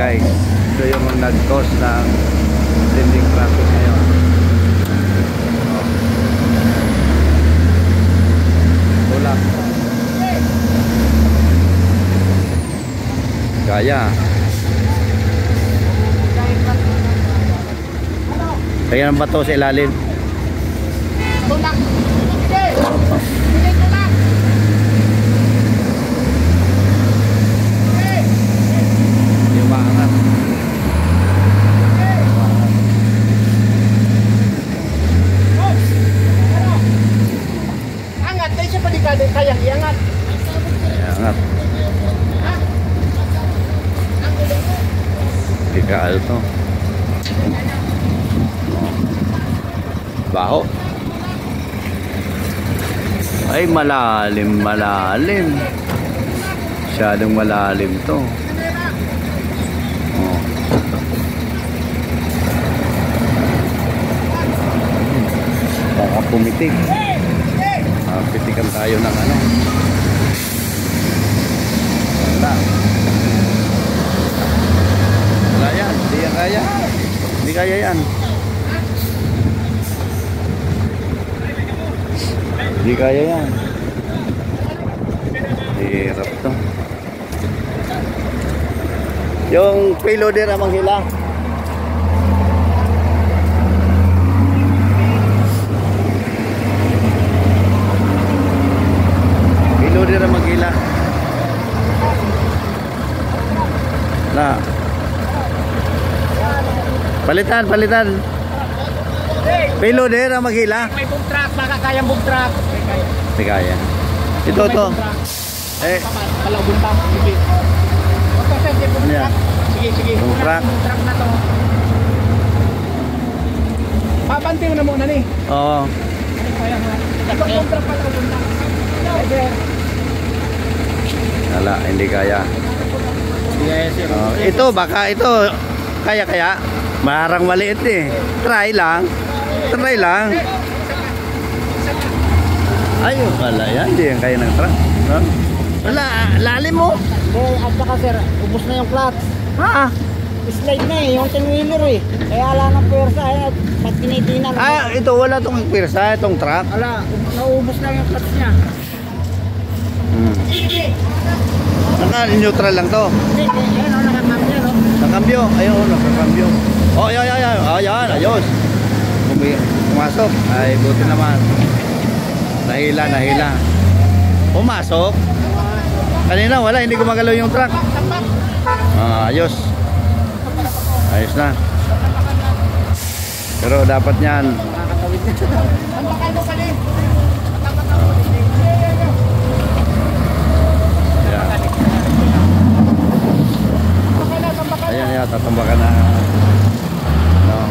guys, ito yung nag-cause ng trending traffic ngayon. Tulak. Kaya. Kaya ng bato sa ilalim. Tulak. Kayang iangat. Iangat. Tigaan to. Baho. Ay, malalim. Masyadong malalim to. Oh. Baka pumitik. Pitikan tayo ng ano. Wala yan, hindi yan kaya. Hindi kaya yan. Hindi kaya yan. Hirap to. Yung payloader ang manghila. Payloader ang manghila. Na. Palitan. Payloader ang maghila. May boom truck, baka kayang boom truck. Hindi kaya. Ito to. Eh, palabon pa. Sige. Okay, boom truck. Sige. Boom truck. Boom truck na to. Papanti mo na muna ni. Oo. Kaya nga. Boom truck pala boom truck. Wala, hindi kaya. Ito baka ito kaya marang maliit eh. Try lang. Ayun pala yan, hindi yan kaya ng truck, no? Wala, lalim mo. At saka sir, ubos na yung clutch. Ha? Slide na yung 10-wheeler eh. Kaya wala nang pwersa eh. Pag tinitinan. Ito wala tong pirsa, itong truck. Wala, naubos na yung clutch niya. Saka neutral lang to. Hindi, ayun o, nakakambyo no? Nakambyo, ayun, nakakambyo. Oh, ayan, ayos. Pumasok, ay buti naman. Nahila. Pumasok. Kanina wala, hindi gumagalaw yung truck. Ayos. Ayos na. Pero dapat niyan. Nakakatawid na. Ang bakal mo pala eh. Ayan, tatambakan na. No.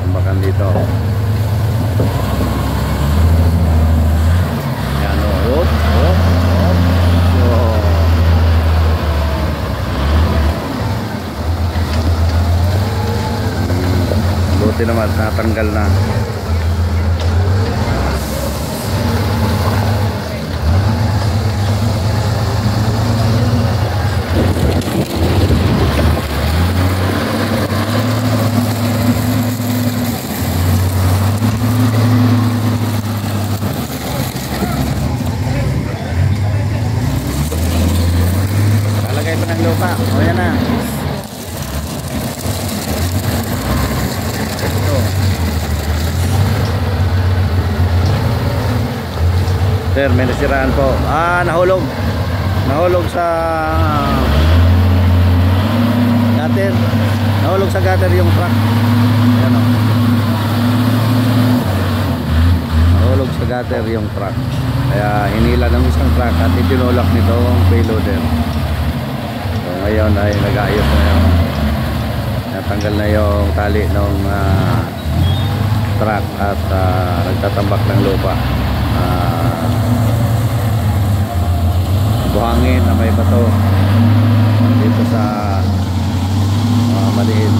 Tambakan dito. Ayan, oh. Buti naman, natanggal na. Lalagay pa ng lupa. O yan na. Sir, may nasiraan po. Nahulog. Nahulog sa gutter. Nahulog sa gutter yung truck. Ayan o. Nahulog sa gutter yung truck. Kaya hinila ng isang truck at itinulak nito ang payloader. So ngayon ay nag-aayos na yung natanggal na yung tali ng truck at nagtatambak ng lupa. Buhangin na may bato dito sa maliit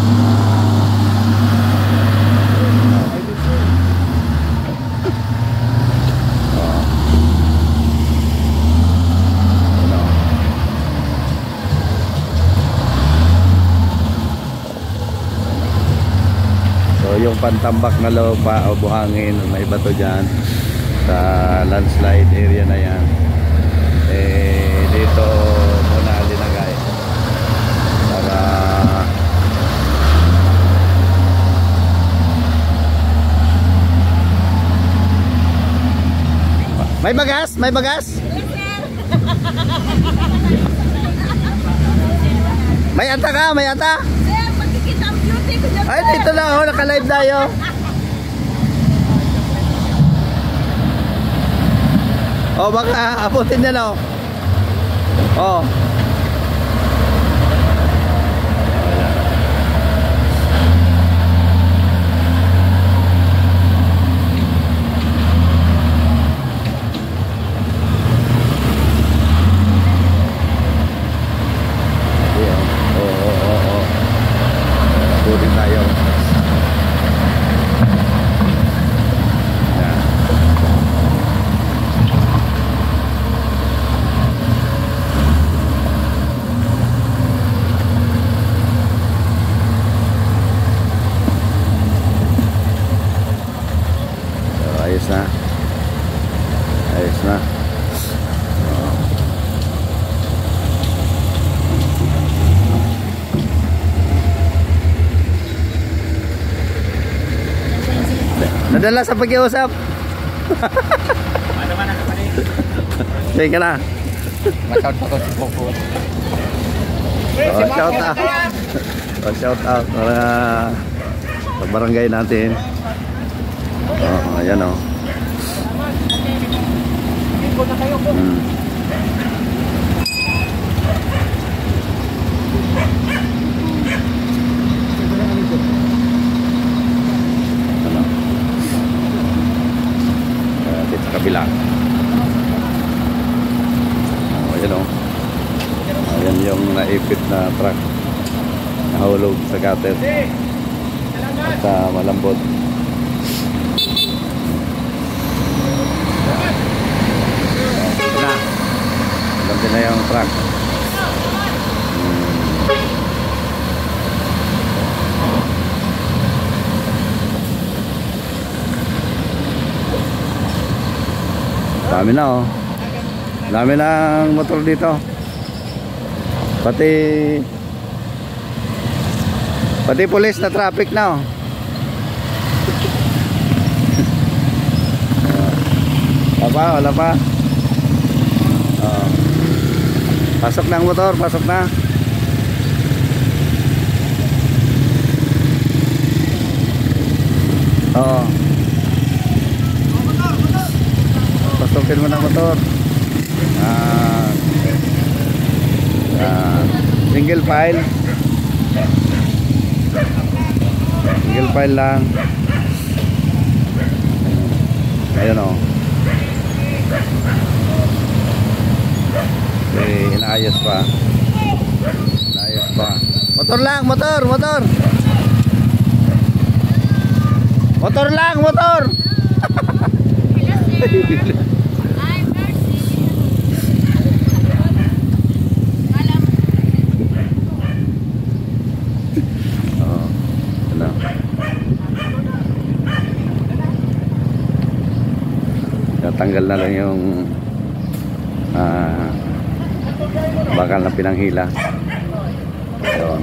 yung pantambak na lupa o buhangin, may bato dyan sa landslide area na yan. Dito muna linagay para may bagas? May bagas? May ata ka? May ata? Sir, magkikita ang beauty ko dyan. Ay, dito na ako. Naka-live tayo. Oh, baka abutin niya na. Oh. Abutin tayo. Yan. Ayos na. Ayos na. Nadala sa pag-iusap. Ano man ang kapatid? Sige ka na. Masound pa ko si Coco. Oh, shout out. Oh, shout out para sa barangay natin. Oh, ayan oh. Ano? Dito sa kabila. Oh, ayan oh. Ayan yung naipit na truck. Nahulog sa gutter. At malambot. Ito na. Ganti na yung truck. Dami na oh. Dami ng motor dito. Pati police na traffic na oh. Wala pa. Pasok na ang motor, pasok na. Oo. Pasukin mo na motor. Single file. Single file lang. Ayun o. Inaayos pa. Inaayos pa. Motor lang, motor, motor. Motor lang, motor. Ay, mercy. Oh, ano? Tatanggal na lang yung bakal na pinanghila. So,